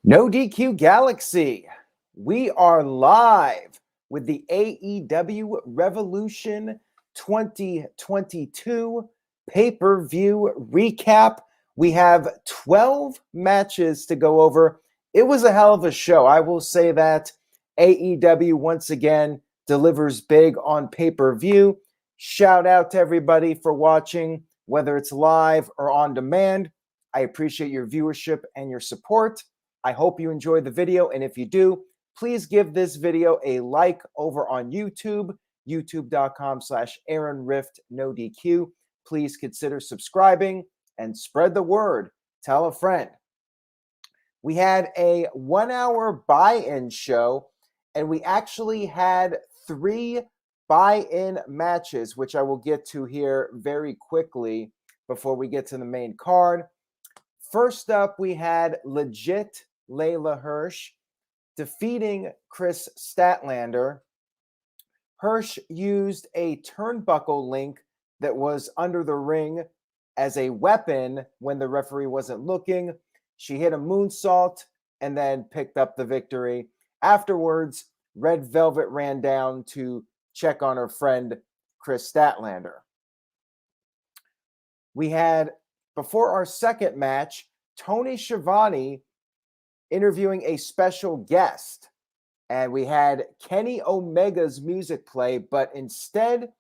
No DQ Galaxy. We are live with the AEW Revolution 2022 pay-per-view recap. We have 12 matches to go over. It was a hell of a show. I will say that AEW once again delivers big on pay-per-view. Shout out to everybody for watching, whether it's live or on demand. I appreciate your viewership and your support. I hope you enjoyed the video, and if you do, please give this video a like over on YouTube, youtube.com/AaronRiftNoDQ. Please consider subscribing and spread the word. Tell a friend. We had a 1-hour buy-in show, and we actually had 3 buy-in matches, which I will get to here very quickly before we get to the main card. First up, we had Legit Layla Hirsch defeating Chris Statlander. Hirsch used a turnbuckle link that was under the ring as a weapon when the referee wasn't looking. She hit a moonsault and then picked up the victory. Afterwards, Red Velvet ran down to check on her friend Chris Statlander. We had, before our second match, Tony Schiavone interviewing a special guest, and we had Kenny Omega's music play, but instead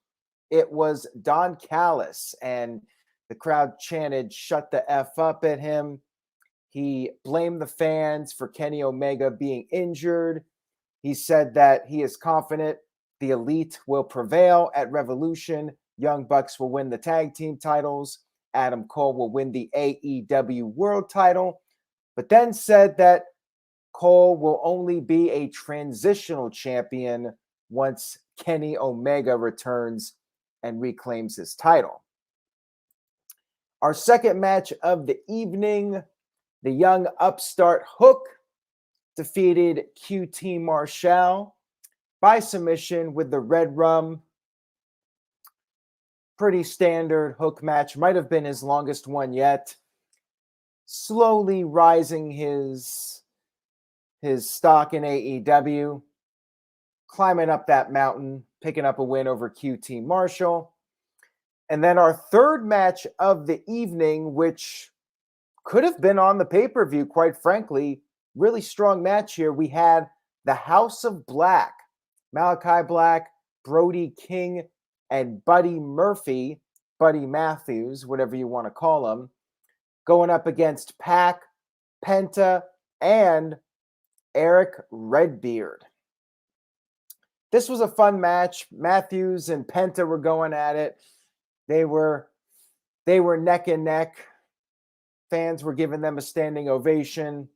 it was Don Callis, and the crowd chanted "shut the F up" at him. He blamed the fans for Kenny Omega being injured. He said that he is confident the Elite will prevail at Revolution. Young Bucks will win the tag team titles. Adam Cole will win the AEW World Title, but then said that Cole will only be a transitional champion once Kenny Omega returns and reclaims his title. Our second match of the evening, the young upstart Hook defeated QT Marshall by submission with the Red Rum. Pretty standard Hook match. Might have been his longest one yet. Slowly rising his stock in AEW. Climbing up that mountain. Picking up a win over QT Marshall. And then our third match of the evening, which could have been on the pay-per-view, quite frankly. Really strong match here. We had the House of Black. Malachi Black, Brody King, and Buddy Murphy, Buddy Matthews, whatever you want to call him, going up against Pac, Penta, and Eric Redbeard. This was a fun match. Matthews and Penta were going at it. They were neck and neck. Fans were giving them a standing ovation.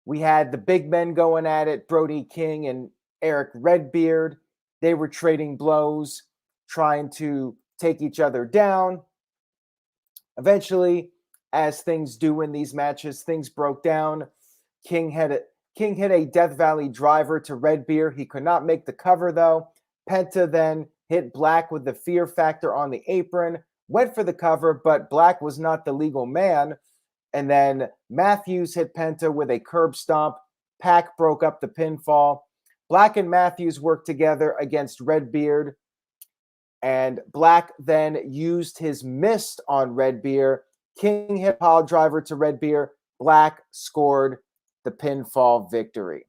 We had the big men going at it, Brody King and Eric Redbeard. They were trading blows, trying to take each other down. Eventually, as things do in these matches, things broke down. King hit a Death Valley driver to Redbeard. He could not make the cover, though. Penta then hit Black with the Fear Factor on the apron, went for the cover, but Black was not the legal man. And then Matthews hit Penta with a curb stomp. Pac broke up the pinfall. Black and Matthews worked together against Redbeard. And Black then used his mist on Redbeard. King hit a pile driver to Redbeard. Black scored the pinfall victory.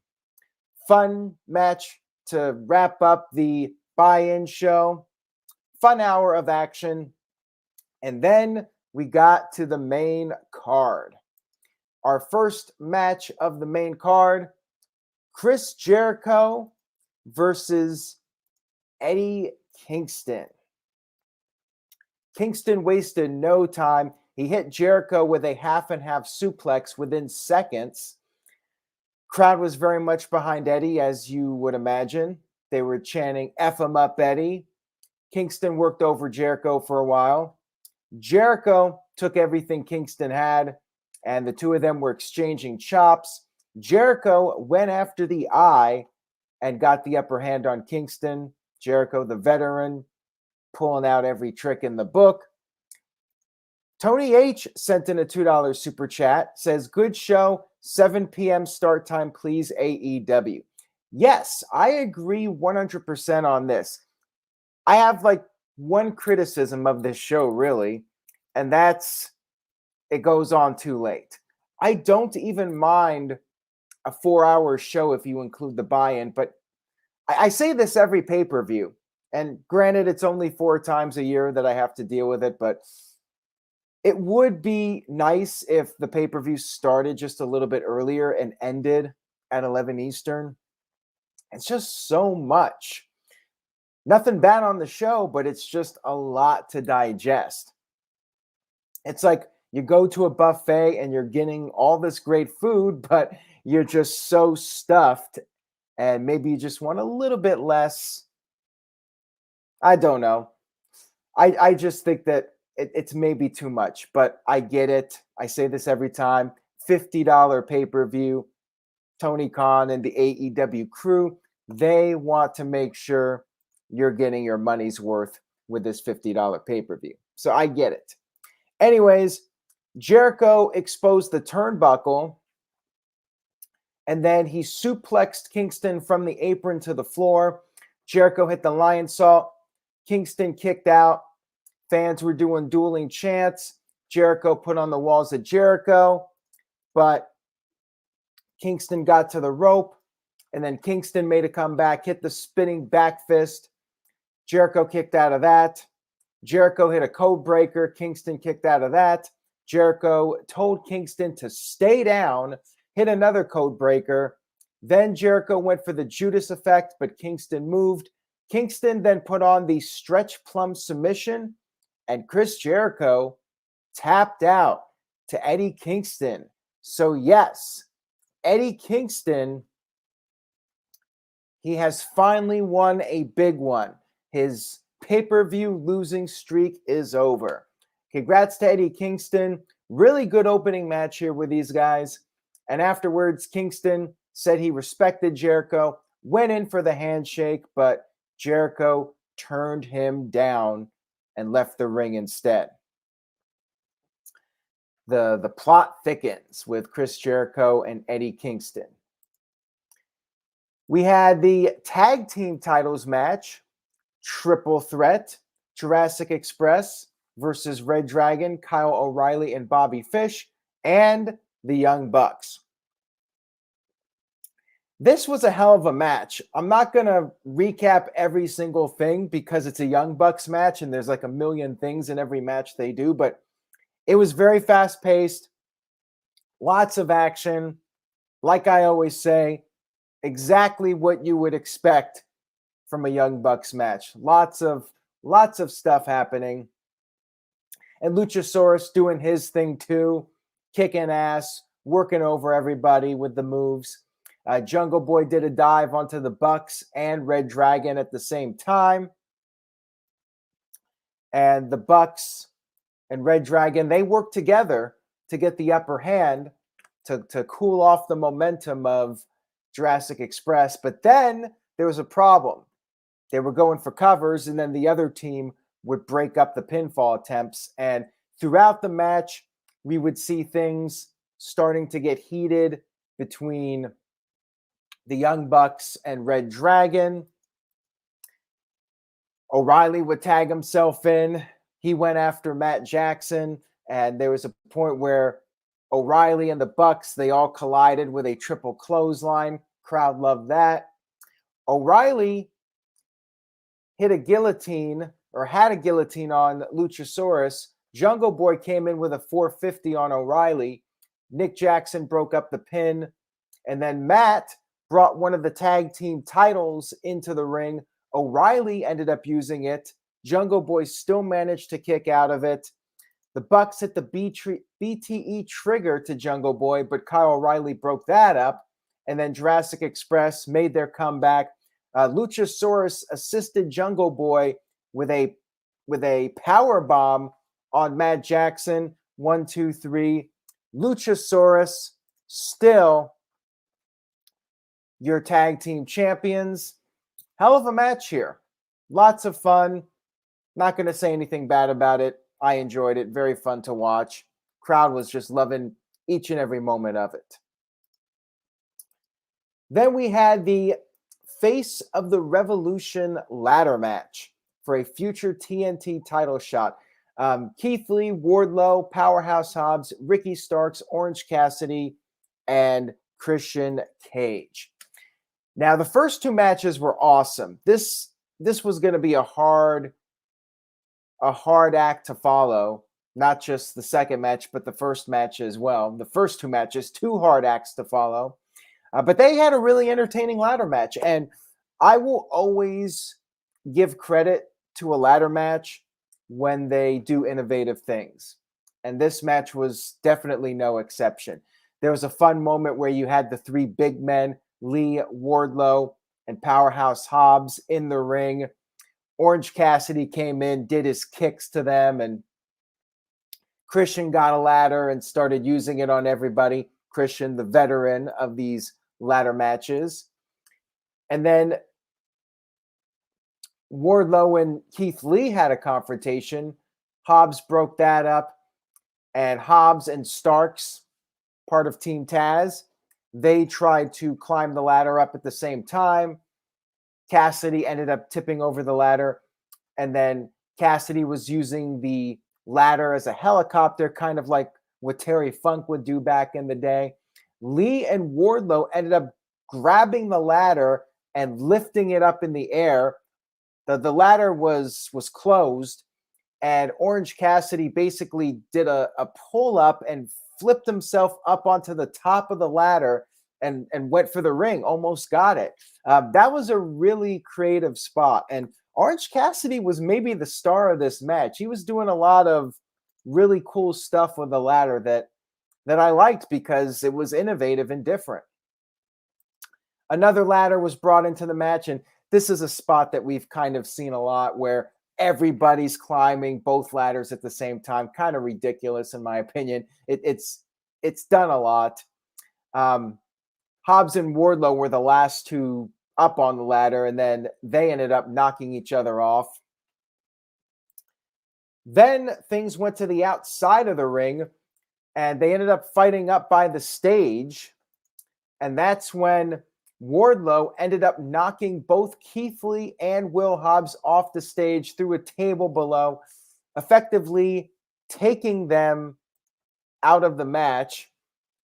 Fun match to wrap up the buy-in show. Fun hour of action. And then we got to the main card. Our first match of the main card, Chris Jericho versus Eddie Kingston. Kingston wasted no time. He hit Jericho with a half-and-half suplex within seconds. Crowd was very much behind Eddie, as you would imagine. They were chanting, "F him up, Eddie." Kingston worked over Jericho for a while. Jericho took everything Kingston had, and the two of them were exchanging chops. Jericho went after the eye and got the upper hand on Kingston. Jericho, the veteran, pulling out every trick in the book. Tony H sent in a $2 super chat, says, good show, 7 p.m. start time, please, AEW. Yes, I agree 100% on this. I have like one criticism of this show, really, and that's it goes on too late. I don't even mind a 4-hour show if you include the buy-in, but I say this every pay-per-view, and granted, it's only 4 times a year that I have to deal with it, but it would be nice if the pay-per-view started just a little bit earlier and ended at 11 Eastern. It's just so much. Nothing bad on the show, but it's just a lot to digest. It's like you go to a buffet and you're getting all this great food, but you're just so stuffed and maybe you just want a little bit less. I don't know. I just think that it's maybe too much, but I get it. I say this every time. $50 pay-per-view. Tony Khan and the AEW crew, they want to make sure you're getting your money's worth with this $50 pay-per-view. So I get it. Anyways, Jericho exposed the turnbuckle, and then he suplexed Kingston from the apron to the floor. Jericho hit the lion salt. Kingston kicked out. Fans were doing dueling chants. Jericho put on the walls of Jericho, but Kingston got to the rope, and then Kingston made a comeback, hit the spinning back fist. Jericho kicked out of that. Jericho hit a code breaker. Kingston kicked out of that. Jericho told Kingston to stay down, hit another code breaker. Then Jericho went for the Judas effect, but Kingston moved. Kingston then put on the stretch plum submission, and Chris Jericho tapped out to Eddie Kingston. So yes, Eddie Kingston, he has finally won a big one. His pay-per-view losing streak is over. Congrats to Eddie Kingston. Really good opening match here with these guys. And afterwards, Kingston said he respected Jericho, went in for the handshake, but Jericho turned him down and left the ring instead. The plot thickens with Chris Jericho and Eddie Kingston. We had the tag team titles match, triple threat, Jurassic Express versus reDRagon, Kyle O'Reilly, and Bobby Fish, and the Young Bucks. This was a hell of a match. I'm not going to recap every single thing because it's a Young Bucks match and there's like a million things in every match they do, but it was very fast-paced, lots of action. Like I always say, exactly what you would expect from a Young Bucks match. Lots of stuff happening. And Luchasaurus doing his thing too, kicking ass, working over everybody with the moves. Jungle Boy did a dive onto the Bucks and reDRagon at the same time. And the Bucks and reDRagon, they worked together to get the upper hand to cool off the momentum of Jurassic Express. But then there was a problem. They were going for covers, and then the other team would break up the pinfall attempts. And throughout the match, we would see things starting to get heated between the Young Bucks and reDRagon. O'Reilly would tag himself in. He went after Matt Jackson, and there was a point where O'Reilly and the Bucks, they all collided with a triple clothesline. Crowd loved that. O'Reilly hit a guillotine or had a guillotine on Luchasaurus. Jungle Boy came in with a 450 on O'Reilly. Nick Jackson broke up the pin, and then Matt brought one of the tag team titles into the ring. O'Reilly ended up using it. Jungle Boy still managed to kick out of it. The Bucks hit the BTE trigger to Jungle Boy, but Kyle O'Reilly broke that up. And then Jurassic Express made their comeback. Luchasaurus assisted Jungle Boy with a power bomb on Matt Jackson. 1, 2, 3. Luchasaurus still your tag team champions. Hell of a match here. Lots of fun. Not going to say anything bad about it. I enjoyed it. Very fun to watch. Crowd was just loving each and every moment of it. Then we had the Face of the Revolution ladder match for a future TNT title shot. Keith Lee, Wardlow, Powerhouse Hobbs, Ricky Starks, Orange Cassidy, and Christian Cage. Now, the first two matches were awesome. This was going to be a hard act to follow. Not just the second match, but the first match as well. The first two matches, two hard acts to follow. But they had a really entertaining ladder match. And I will always give credit to a ladder match when they do innovative things. And this match was definitely no exception. There was a fun moment where you had the three big men, Lee, Wardlow, and Powerhouse Hobbs in the ring. Orange Cassidy came in, did his kicks to them, and Christian got a ladder and started using it on everybody. Christian, the veteran of these ladder matches. And then Wardlow and Keith Lee had a confrontation. Hobbs broke that up. And Hobbs and Starks, part of Team Taz, they tried to climb the ladder up at the same time. Cassidy ended up tipping over the ladder. And then Cassidy was using the ladder as a helicopter, kind of like what Terry Funk would do back in the day. Lee and Wardlow ended up grabbing the ladder and lifting it up in the air. The ladder was closed, and Orange Cassidy basically did a pull-up and flipped himself up onto the top of the ladder and went for the ring, almost got it. That was a really creative spot, and Orange Cassidy was maybe the star of this match. He was doing a lot of really cool stuff with the ladder that I liked because it was innovative and different. Another ladder was brought into the match, and this is a spot that we've kind of seen a lot where everybody's climbing both ladders at the same time. Kind of ridiculous, in my opinion. It's done a lot. Hobbs and Wardlow were the last two up on the ladder, and then they ended up knocking each other off. Then things went to the outside of the ring, and they ended up fighting up by the stage. And that's when Wardlow ended up knocking both Keith Lee and Will Hobbs off the stage through a table below, effectively taking them out of the match.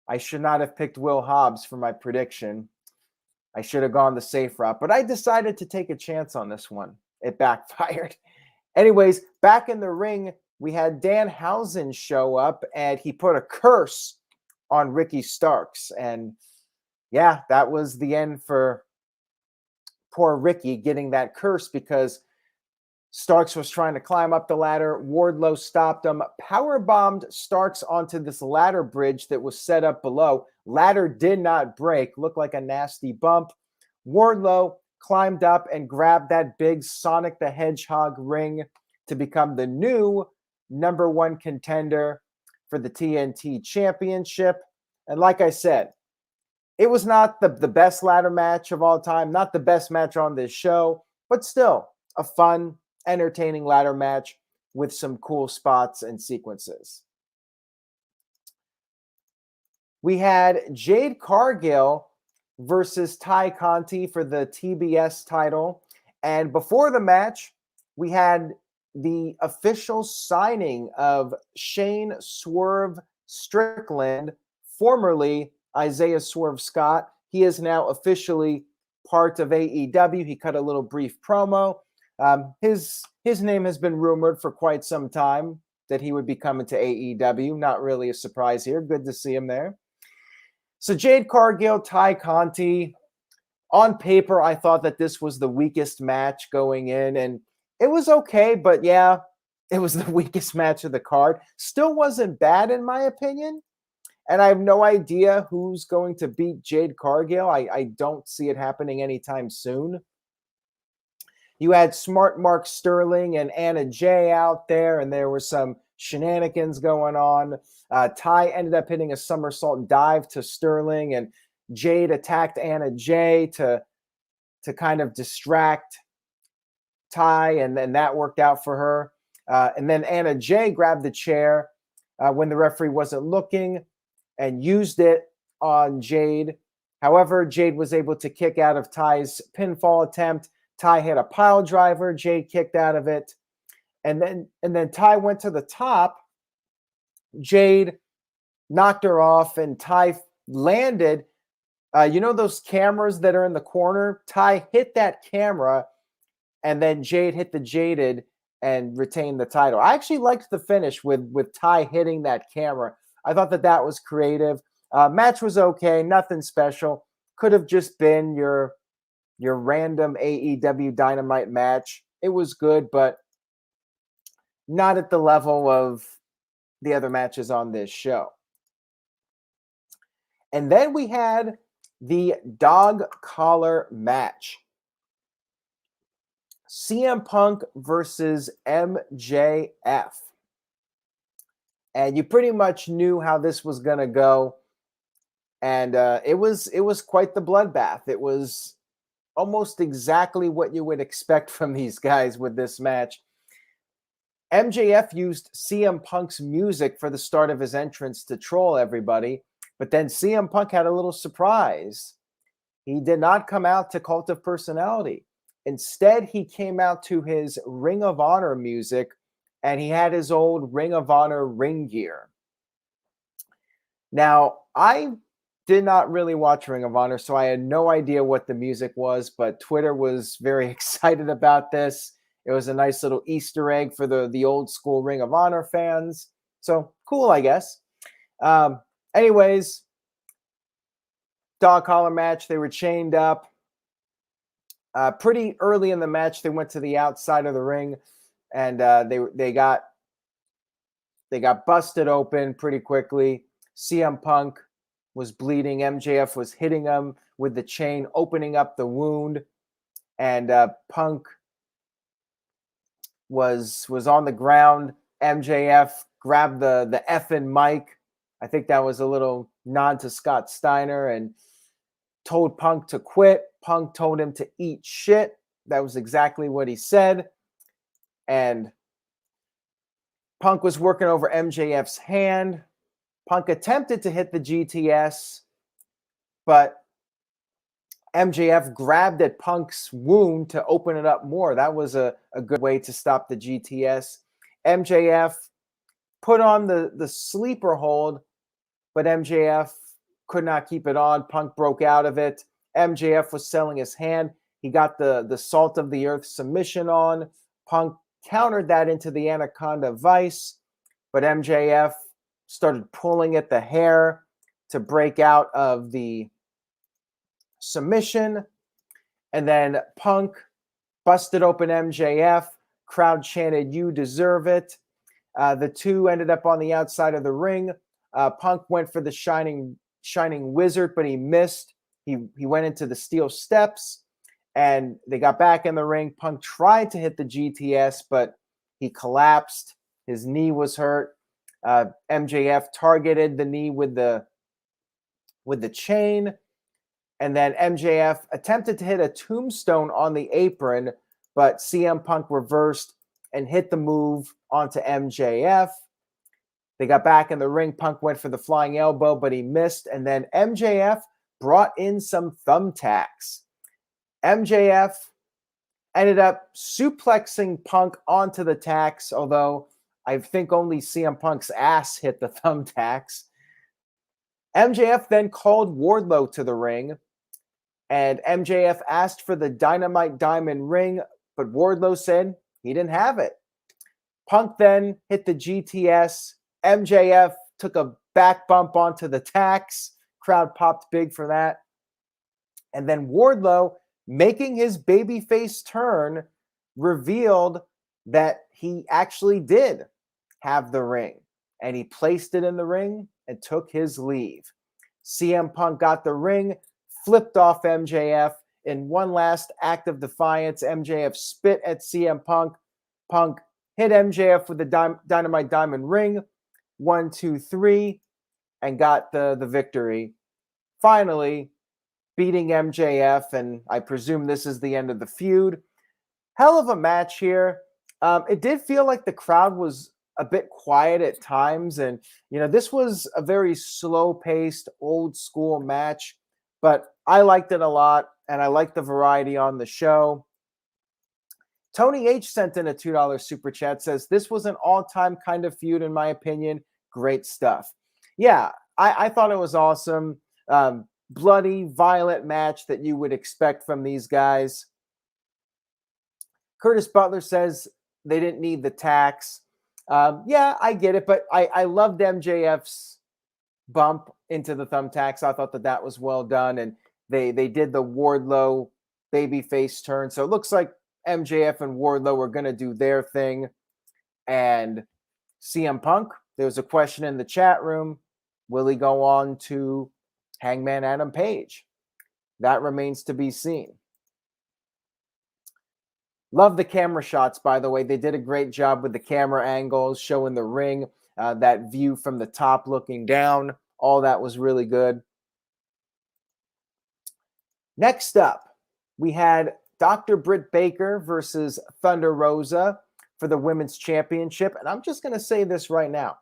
I should not have picked Will Hobbs for my prediction. I should have gone the safe route, but I decided to take a chance on this one. It backfired. Anyways, back in the ring, we had Danhausen show up, and he put a curse on Ricky Starks. And yeah, that was the end for poor Ricky getting that curse because Starks was trying to climb up the ladder. Wardlow stopped him, powerbombed Starks onto this ladder bridge that was set up below. Ladder did not break, looked like a nasty bump. Wardlow climbed up and grabbed that big Sonic the Hedgehog ring to become the new number one contender for the TNT Championship. And like I said, it was not the best ladder match of all time, not the best match on this show, but still a fun, entertaining ladder match with some cool spots and sequences. We had Jade Cargill versus Ty Conte for the TBS title. And before the match, we had the official signing of Shane Swerve Strickland, formerly Isiah Swerve Scott. He is now officially part of AEW. He cut a little brief promo. His name has been rumored for quite some time that he would be coming to AEW. Not really a surprise here. Good to see him there. So Jade Cargill, Ty Conte. On paper, I thought that this was the weakest match going in, and it was okay, but yeah, it was the weakest match of the card. Still wasn't bad in my opinion. And I have no idea who's going to beat Jade Cargill. I don't see it happening anytime soon. You had Smart Mark Sterling and Anna Jay out there, and there were some shenanigans going on. Ty ended up hitting a somersault dive to Sterling, and Jade attacked Anna Jay to kind of distract Ty, and then that worked out for her. And then Anna Jay grabbed the chair when the referee wasn't looking and used it on Jade. However, Jade was able to kick out of Ty's pinfall attempt. Ty hit a pile driver. Jade kicked out of it. And then Ty went to the top. Jade knocked her off, and Ty landed. You know those cameras that are in the corner? Ty hit that camera, and then Jade hit the Jaded and retained the title. I actually liked the finish with Ty hitting that camera. I thought that was creative. Match was okay, nothing special. Could have just been your random AEW Dynamite match. It was good, but not at the level of the other matches on this show. And then we had the dog collar match. CM Punk versus MJF. And you pretty much knew how this was going to go. And it was quite the bloodbath. It was almost exactly what you would expect from these guys with this match. MJF used CM Punk's music for the start of his entrance to troll everybody, but then CM Punk had a little surprise. He did not come out to Cult of Personality. Instead, he came out to his Ring of Honor music, and he had his old Ring of Honor ring gear. Now, I did not really watch Ring of Honor, so I had no idea what the music was, but Twitter was very excited about this. It was a nice little Easter egg for the old school Ring of Honor fans. So cool, I guess. Anyways, dog collar match. They were chained up. Pretty early in the match, they went to the outside of the ring, and they got busted open pretty quickly. CM Punk was bleeding. MJF was hitting him with the chain, opening up the wound, and Punk was on the ground. MJF grabbed the effing mic. I think that was a little nod to Scott Steiner, and told Punk to quit. Punk told him to eat shit. That was exactly what he said. And Punk was working over MJF's hand. Punk attempted to hit the GTS, but MJF grabbed at Punk's wound to open it up more. That was a good way to stop the GTS. MJF put on the sleeper hold, but MJF could not keep it on. Punk broke out of it. MJF was selling his hand. He got the Salt of the Earth submission on. Punk countered that into the Anaconda Vice, but MJF started pulling at the hair to break out of the submission. And then Punk busted open MJF. Crowd chanted, "You deserve it." The two ended up on the outside of the ring. Punk went for the Shining Wizard, but he missed. He went into the steel steps, and they got back in the ring. Punk tried to hit the GTS, but he collapsed. His knee was hurt. MJF targeted the knee with the chain, and then MJF attempted to hit a tombstone on the apron, but CM Punk reversed and hit the move onto MJF. They got back in the ring. Punk went for the flying elbow, but he missed. And then MJF brought in some thumbtacks. MJF ended up suplexing Punk onto the tacks, although I think only CM Punk's ass hit the thumbtacks. MJF then called Wardlow to the ring, and MJF asked for the Dynamite Diamond ring, but Wardlow said he didn't have it. Punk then hit the GTS. MJF took a back bump onto the tacks. Crowd popped big for that. And then Wardlow, making his babyface turn, revealed that he actually did have the ring. And he placed it in the ring and took his leave. CM Punk got the ring, flipped off MJF. In one last act of defiance, MJF spit at CM Punk. Punk hit MJF with the Dynamite Diamond ring. 1, 2, 3, and got the victory. Finally, beating MJF, and I presume this is the end of the feud. Hell of a match here. It did feel like the crowd was a bit quiet at times. And, this was a very slow-paced, old-school match. But I liked it a lot, and I liked the variety on the show. Tony H sent in a $2 super chat, says, this was an all-time kind of feud, in my opinion. Great stuff. Yeah, I thought it was awesome. Bloody, violent match that you would expect from these guys. Curtis Butler says they didn't need the tax. Yeah, I get it, but I loved MJF's bump into the thumbtacks. I thought that was well done, and they did the Wardlow babyface turn. So it looks like MJF and Wardlow are going to do their thing. And CM Punk, there was a question in the chat room. Will he go on to Hangman Adam Page? That remains to be seen. Love the camera shots, by the way. They did a great job with the camera angles, showing the ring, that view from the top looking down. All that was really good. Next up, we had Dr. Britt Baker versus Thunder Rosa for the Women's Championship. And I'm just going to say this right now.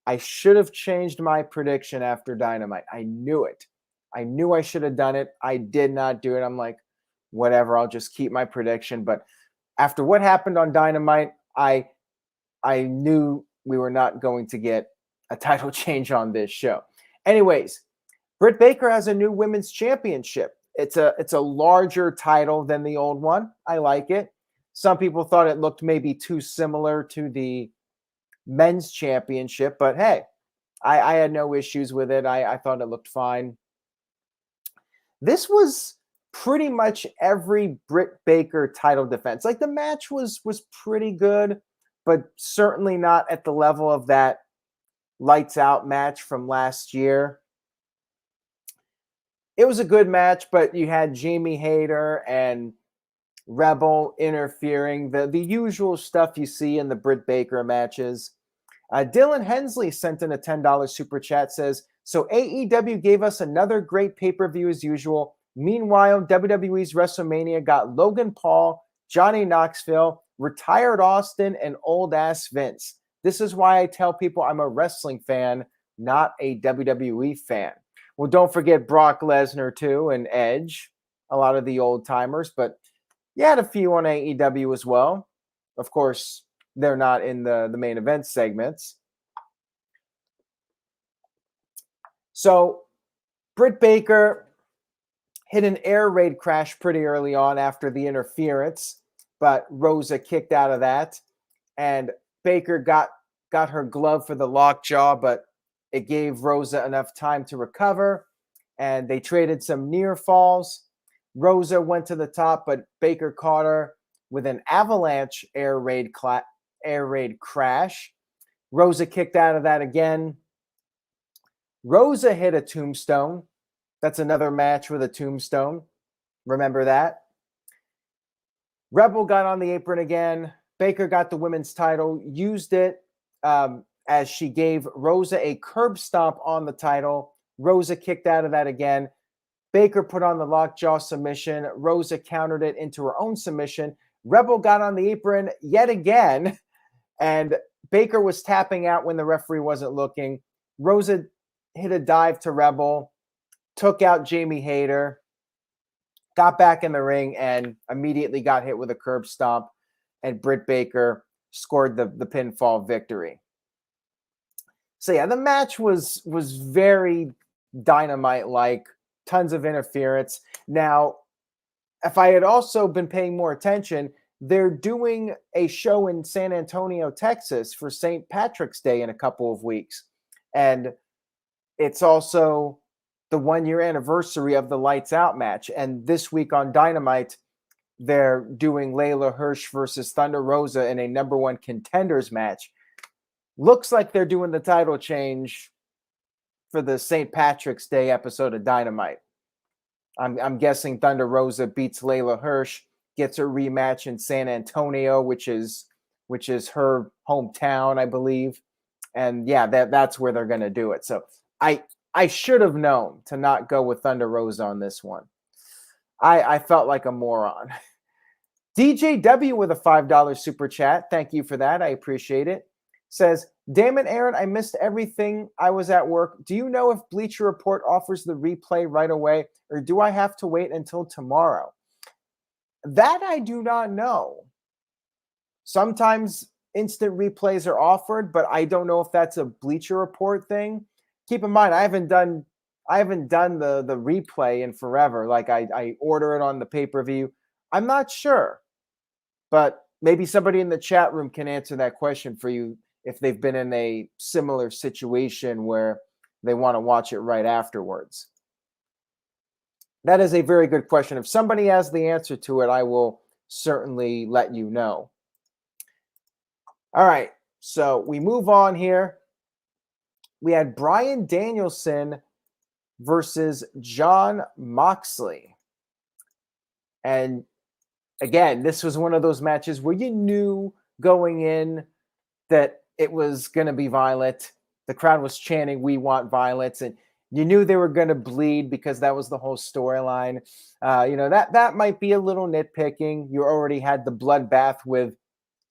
I should have changed my prediction after Dynamite. I knew it. I knew I should have done it. I did not do it. I'm like, whatever, I'll just keep my prediction. But after what happened on Dynamite, I knew we were not going to get a title change on this show. Anyways, Britt Baker has a new Women's Championship. It's a larger title than the old one. I like it. Some people thought it looked maybe too similar to the Men's Championship, but hey, I had no issues with it. I thought it looked fine. This was pretty much every Britt Baker title defense. Like, the match was pretty good, but certainly not at the level of that lights out match from last year. It was a good match, but you had Jamie Hayter and Rebel interfering, the usual stuff you see in the Britt Baker matches. Dylan Hensley sent in a $10 super chat, says, so AEW gave us another great pay-per-view as usual. Meanwhile, WWE's WrestleMania got Logan Paul, Johnny Knoxville, retired Austin, and old-ass Vince. This is why I tell people I'm a wrestling fan, not a WWE fan. Well, don't forget Brock Lesnar, too, and Edge, a lot of the old-timers. But you had a few on AEW as well. Of course, they're not in the main event segments. So, Britt Baker hit an air raid crash pretty early on after the interference, but Rosa kicked out of that. And Baker got her glove for the lockjaw, but it gave Rosa enough time to recover, and they traded some near falls. Rosa went to the top, but Baker caught her with an avalanche air raid crash. Rosa kicked out of that again. Rosa hit a tombstone. That's another match with a tombstone. Remember that? Rebel got on the apron again. Baker got the women's title, used it as she gave Rosa a curb stomp on the title. Rosa kicked out of that again. Baker put on the lockjaw submission. Rosa countered it into her own submission. Rebel got on the apron yet again, and Baker was tapping out when the referee wasn't looking. Rosa hit a dive to Rebel, took out Jamie Hayter, got back in the ring, and immediately got hit with a curb stomp, and Britt Baker scored the pinfall victory. So yeah, the match was very Dynamite-like, tons of interference. Now, if I had also been paying more attention, they're doing a show in San Antonio, Texas for St. Patrick's Day in a couple of weeks. And it's also the 1-year anniversary of the Lights Out match. And this week on Dynamite, they're doing Layla Hirsch versus Thunder Rosa in a number 1 contenders match. Looks like they're doing the title change for the St. Patrick's Day episode of Dynamite. I'm guessing Thunder Rosa beats Layla Hirsch, gets her rematch in San Antonio, which is her hometown, I believe. And yeah, that's where they're going to do it. So I should have known to not go with Thunder Rosa on this one. I felt like a moron. DJW with a $5 super chat. Thank you for that. I appreciate it. Says, damn it, Aaron, I missed everything. I was at work. Do you know if Bleacher Report offers the replay right away, or do I have to wait until tomorrow? That I do not know. Sometimes instant replays are offered, but I don't know if that's a Bleacher Report thing. Keep in mind, I haven't done the replay in forever. Like I order it on the pay-per-view. I'm not sure, but maybe somebody in the chat room can answer that question for you if they've been in a similar situation where they want to watch it right afterwards. That is a very good question. If somebody has the answer to it, I will certainly let you know. All right, so we move on here. We had Bryan Danielson versus John Moxley. And again, this was one of those matches where you knew going in that it was going to be violent. The crowd was chanting, "We want violence," and you knew they were going to bleed because that was the whole storyline. That might be a little nitpicking. You already had the bloodbath with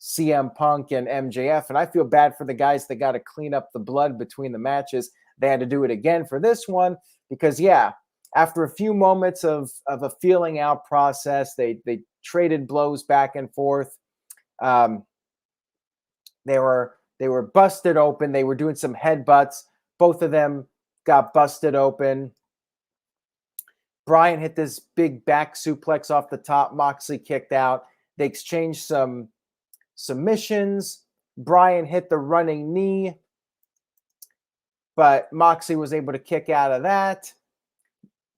CM Punk and MJF, and I feel bad for the guys that got to clean up the blood between the matches. They had to do it again for this one because, after a few moments of a feeling out process, they traded blows back and forth. They were busted open. They were doing some headbutts. Both of them got busted open. Bryan hit this big back suplex off the top. Moxley kicked out. They exchanged some submissions. Bryan hit the running knee, but Moxley was able to kick out of that.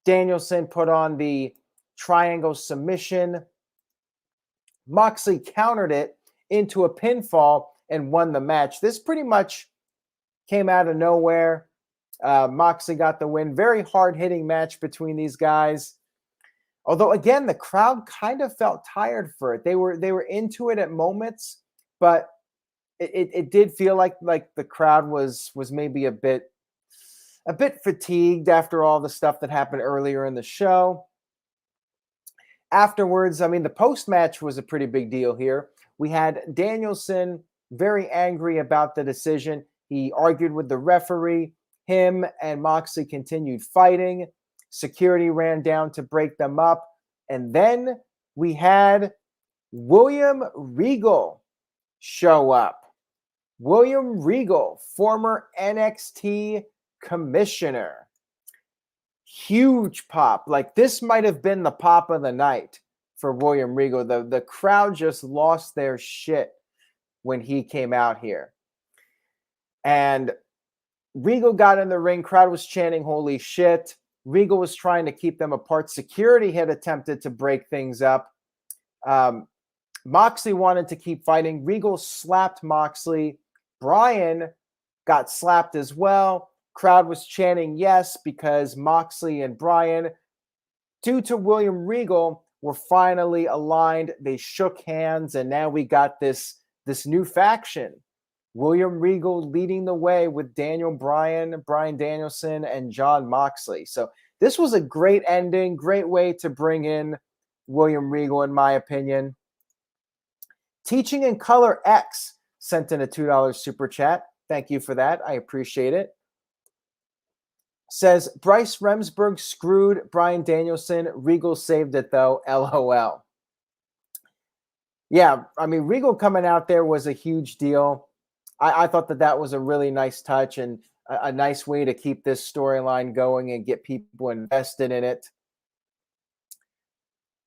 Danielson put on the triangle submission. Moxley countered it into a pinfall and won the match. This pretty much came out of nowhere. Moxley got the win. Very hard-hitting match between these guys. Although, again, the crowd kind of felt tired for it. They were into it at moments, but it did feel like the crowd was maybe a bit fatigued after all the stuff that happened earlier in the show. Afterwards, the post-match was a pretty big deal here. We had Danielson very angry about the decision. He argued with the referee. Him and Moxley continued fighting. Security ran down to break them up. And then we had William Regal show up. William Regal, former NXT commissioner. Huge pop. Like, this might have been the pop of the night for William Regal. The crowd just lost their shit when he came out here. And Regal got in the ring. Crowd was chanting, "Holy shit." Regal was trying to keep them apart. Security had attempted to break things up. Moxley wanted to keep fighting. Regal slapped Moxley. Bryan got slapped as well. Crowd was chanting yes because Moxley and Bryan, due to William Regal, were finally aligned. They shook hands, and now we got this new faction. William Regal leading the way with Daniel Bryan, Bryan Danielson, and John Moxley. So this was a great ending, great way to bring in William Regal, in my opinion. Teaching in Color X sent in a $2 super chat. Thank you for that. I appreciate it. Says, Bryce Remsburg screwed Bryan Danielson. Regal saved it, though. LOL. Yeah, Regal coming out there was a huge deal. I thought that was a really nice touch and a nice way to keep this storyline going and get people invested in it.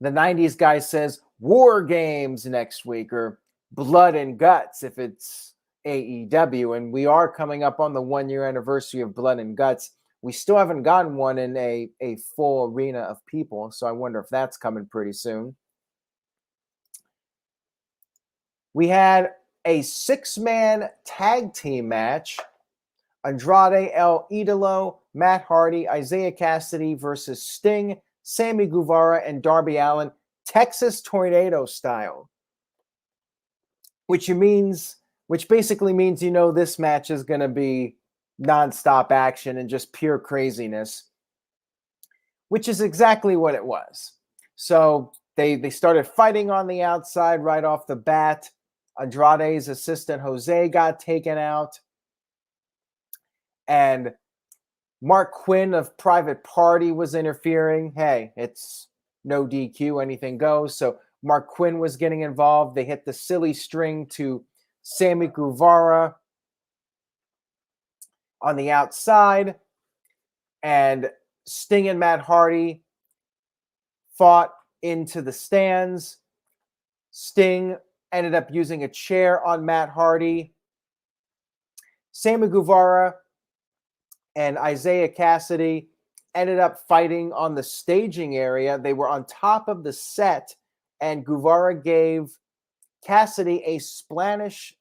The 90s guy says, War Games next week, or Blood and Guts if it's AEW. And we are coming up on the 1-year anniversary of Blood and Guts. We still haven't gotten one in a full arena of people, so I wonder if that's coming pretty soon. We had a 6-man tag team match. Andrade, El Idolo, Matt Hardy, Isiah Kassidy versus Sting, Sammy Guevara, and Darby Allin, Texas Tornado style. Which basically means this match is going to be nonstop action and just pure craziness. Which is exactly what it was. So They started fighting on the outside right off the bat. Andrade's assistant Jose got taken out. And Mark Quinn of Private Party was interfering. Hey, it's no DQ, anything goes. So Mark Quinn was getting involved. They hit the silly string to Sammy Guevara on the outside. And Sting and Matt Hardy fought into the stands. Sting ended up using a chair on Matt Hardy. Sammy Guevara and Isiah Kassidy ended up fighting on the staging area. They were on top of the set, and Guevara gave Cassidy a Spanish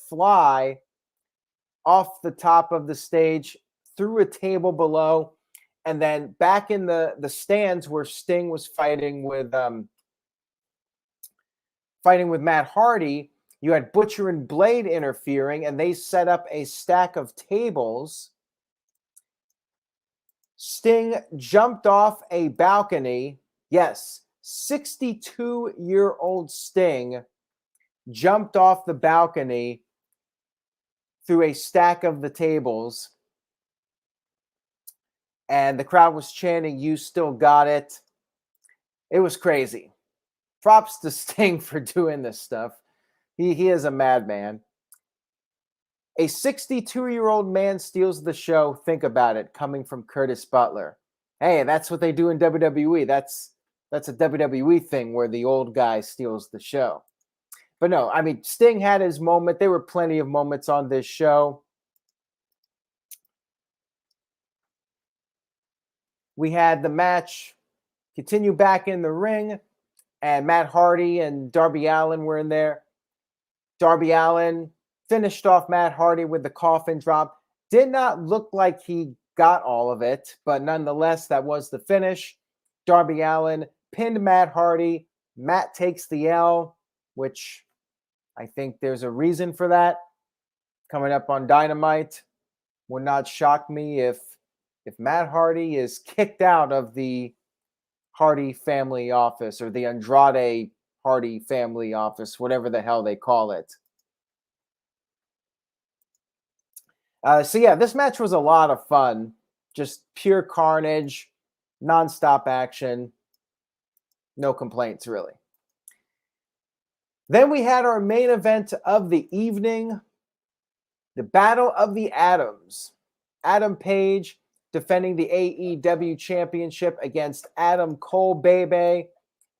fly off the top of the stage through a table below, and then back in the stands where Sting was fighting with Matt Hardy, you had Butcher and Blade interfering, and they set up a stack of tables. Sting jumped off a balcony. Yes, 62-year-old Sting jumped off the balcony through a stack of the tables. And the crowd was chanting, "You still got it." It was crazy. Props to Sting for doing this stuff. He is a madman. A 62-year-old man steals the show. Think about it, coming from Curtis Butler. Hey, that's what they do in WWE. That's a WWE thing where the old guy steals the show. But no, I mean, Sting had his moment. There were plenty of moments on this show. We had the match continue back in the ring, and Matt Hardy and Darby Allin were in there. Darby Allin finished off Matt Hardy with the coffin drop. Did not look like he got all of it, but nonetheless, that was the finish. Darby Allin pinned Matt Hardy. Matt takes the L, which I think there's a reason for that. Coming up on Dynamite, would not shock me if Matt Hardy is kicked out of the Hardy family office, or the Andrade Hardy family office, whatever the hell they call it. So yeah, this match was a lot of fun. Just pure carnage, nonstop action. No complaints, really. Then we had our main event of the evening, the Battle of the Atoms. Adam Page defending the AEW Championship against Adam Cole, baby.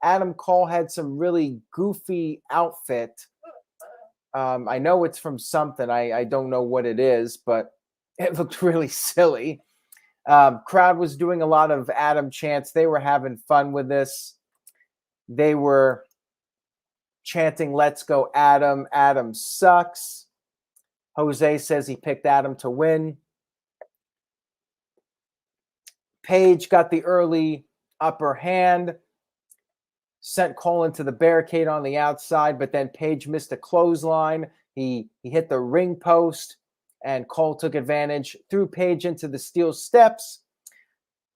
Adam Cole had some really goofy outfit. I know it's from something. I don't know what it is, but it looked really silly. Crowd was doing a lot of Adam chants. They were having fun with this. They were chanting, "Let's go, Adam. Adam sucks." Jose says he picked Adam to win. Page got the early upper hand, sent Cole into the barricade on the outside, but then Page missed a clothesline. He hit the ring post, and Cole took advantage, threw Page into the steel steps.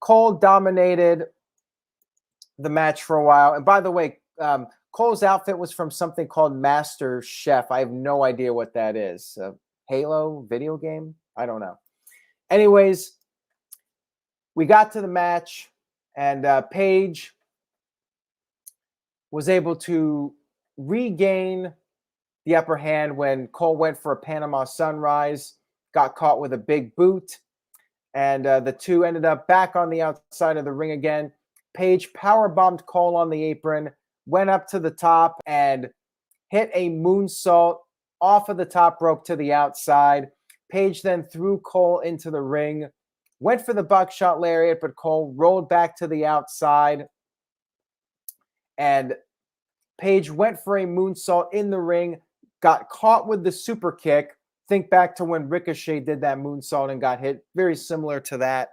Cole dominated the match for a while. And by the way, Cole's outfit was from something called Master Chef. I have no idea what that is. Halo video game? I don't know. Anyways, we got to the match, and Page was able to regain the upper hand when Cole went for a Panama Sunrise, got caught with a big boot, and the two ended up back on the outside of the ring again. Page powerbombed Cole on the apron, went up to the top, and hit a moonsault off of the top rope to the outside. Page then threw Cole into the ring, went for the buckshot lariat, but Cole rolled back to the outside. And Page went for a moonsault in the ring, got caught with the super kick. Think back to when Ricochet did that moonsault and got hit. Very similar to that.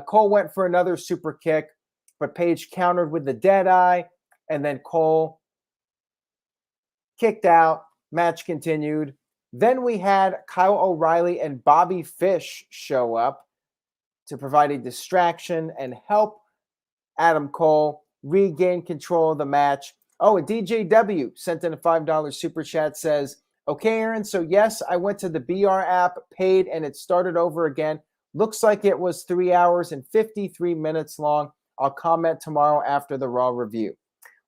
Cole went for another super kick, but Page countered with the Deadeye, and then Cole kicked out. Match continued. Then we had Kyle O'Reilly and Bobby Fish show up to provide a distraction and help Adam Cole. regain control of the match. Oh, a DJW sent in a $5 super chat, says, okay, Aaron, so yes, I went to the BR app, paid, and it started over again. Looks like it was 3 hours and 53 minutes long. I'll comment tomorrow after the Raw review.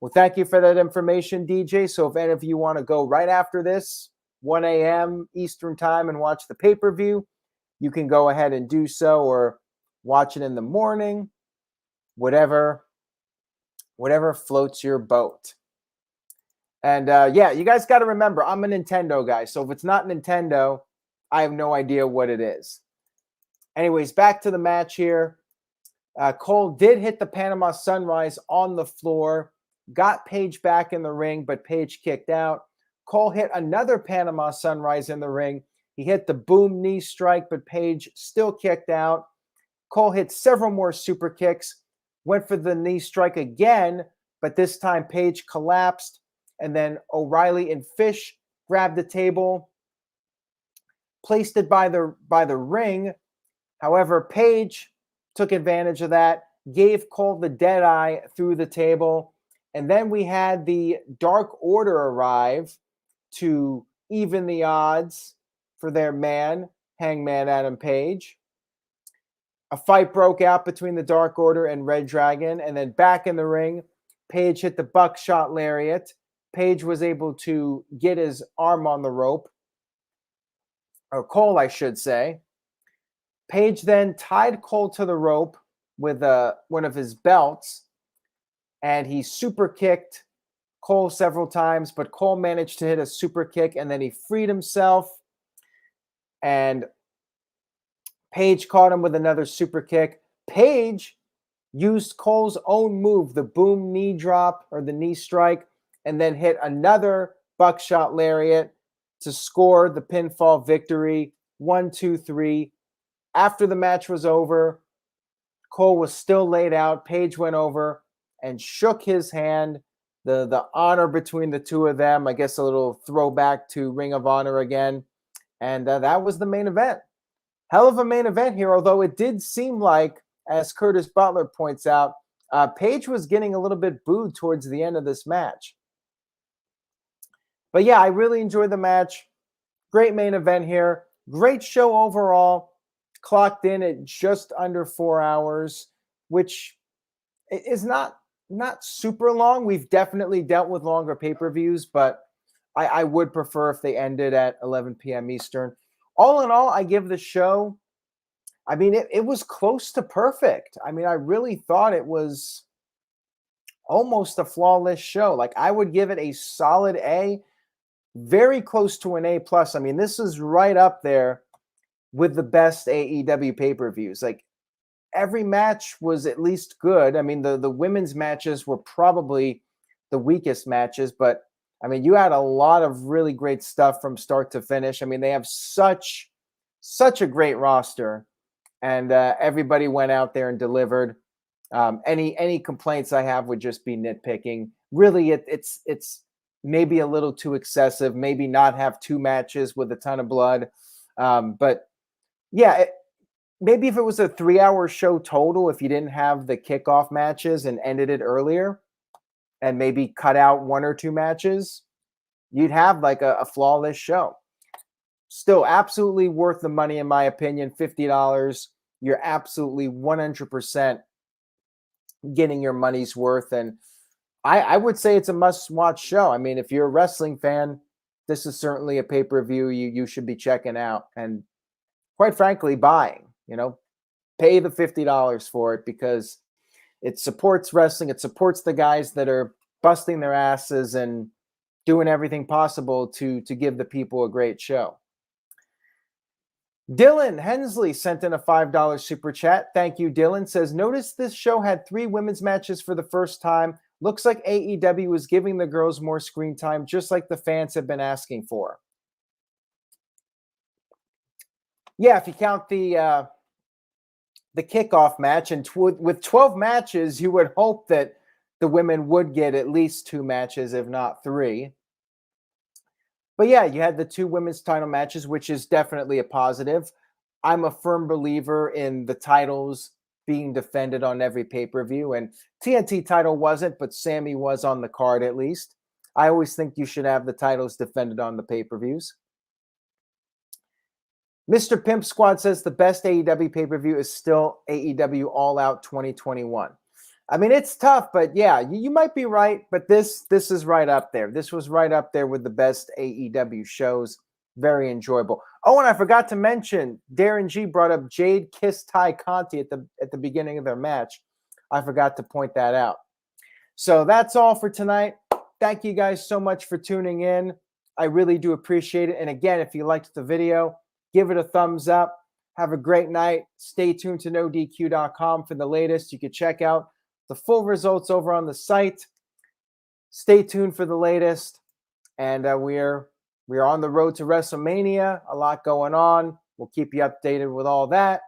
Well, thank you for that information, DJ. So if any of you want to go right after this, 1 a.m. Eastern time, and watch the pay-per-view, you can go ahead and do so, or watch it in the morning, whatever floats your boat. And yeah, you guys got to remember, I'm a Nintendo guy. So if it's not Nintendo, I have no idea what it is. Anyways, back to the match here. Cole did hit the Panama Sunrise on the floor, got Paige back in the ring, but Paige kicked out. Cole hit another Panama Sunrise in the ring. He hit the boom knee strike, but Paige still kicked out. Cole hit several more super kicks, went for the knee strike again, but this time Paige collapsed, and then O'Reilly and Fish grabbed the table, placed it by the ring. However, Paige took advantage of that, gave Cole the dead eye through the table, and then we had the Dark Order arrive to even the odds for their man, Hangman Adam Page. A fight broke out between the Dark Order and reDRagon, and then back in the ring, Page hit the buckshot lariat. Page was able to get his arm on the rope, or Cole, I should say. Page then tied Cole to the rope with one of his belts, and he super kicked Cole several times, but Cole managed to hit a super kick, and then he freed himself, and Page caught him with another super kick. Page used Cole's own move, the boom knee drop or the knee strike, and then hit another buckshot lariat to score the pinfall victory. 1, 2, 3. After the match was over, Cole was still laid out. Page went over and shook his hand. The honor between the two of them, I guess a little throwback to Ring of Honor again. And that was the main event. Hell of a main event here, although it did seem like, as Curtis Butler points out, Page was getting a little bit booed towards the end of this match. But yeah, I really enjoyed the match. Great main event here. Great show overall. Clocked in at just under 4 hours, which is not super long. We've definitely dealt with longer pay-per-views, but I would prefer if they ended at 11 p.m. Eastern. All in all, I give the show, I mean, it was close to perfect. I mean, I really thought it was almost a flawless show. Like, I would give it a solid A, very close to an A+. I mean, this is right up there with the best AEW pay-per-views. Like, every match was at least good. I mean, the women's matches were probably the weakest matches, but I mean, you had a lot of really great stuff from start to finish. I mean, they have such a great roster, and everybody went out there and delivered. Any complaints I have would just be nitpicking. Really, it's maybe a little too excessive. Maybe not have 2 matches with a ton of blood. But yeah, maybe if it was a 3-hour show total, if you didn't have the kickoff matches and ended it earlier, and maybe cut out 1 or 2 matches, you'd have like a flawless show. Still absolutely worth the money, in my opinion. $50. You're absolutely 100% getting your money's worth. And I would say it's a must-watch show. I mean, if you're a wrestling fan, this is certainly a pay-per-view you should be checking out. And quite frankly, buying. You know, pay the $50 for it, because it supports wrestling. It supports the guys that are busting their asses and doing everything possible to give the people a great show. Dylan Hensley sent in a $5 super chat. Thank you, Dylan. Says, notice this show had 3 women's matches for the first time. Looks like AEW is giving the girls more screen time, just like the fans have been asking for. Yeah, if you count the kickoff match, and with 12 matches, you would hope that the women would get at least 2 matches, if not 3. But yeah, you had the 2 women's title matches, which is definitely a positive. I'm a firm believer in the titles being defended on every pay-per-view, and TNT title wasn't, but Sammy was on the card at least. I always think you should have the titles defended on the pay-per-views. Mr. Pimp Squad says the best AEW pay-per-view is still AEW All Out 2021. I mean, it's tough, but yeah, you might be right, but this is right up there. This was right up there with the best AEW shows. Very enjoyable. Oh, and I forgot to mention, Darren G brought up Jade kissed Ty Conte at the beginning of their match. I forgot to point that out. So that's all for tonight. Thank you guys so much for tuning in. I really do appreciate it. And again, if you liked the video, give it a thumbs up. Have a great night. Stay tuned to NoDQ.com for the latest. You can check out the full results over on the site. Stay tuned for the latest. And we're on the road to WrestleMania. A lot going on. We'll keep you updated with all that.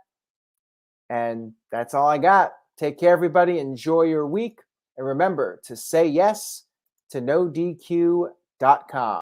And that's all I got. Take care, everybody. Enjoy your week. And remember to say yes to NoDQ.com.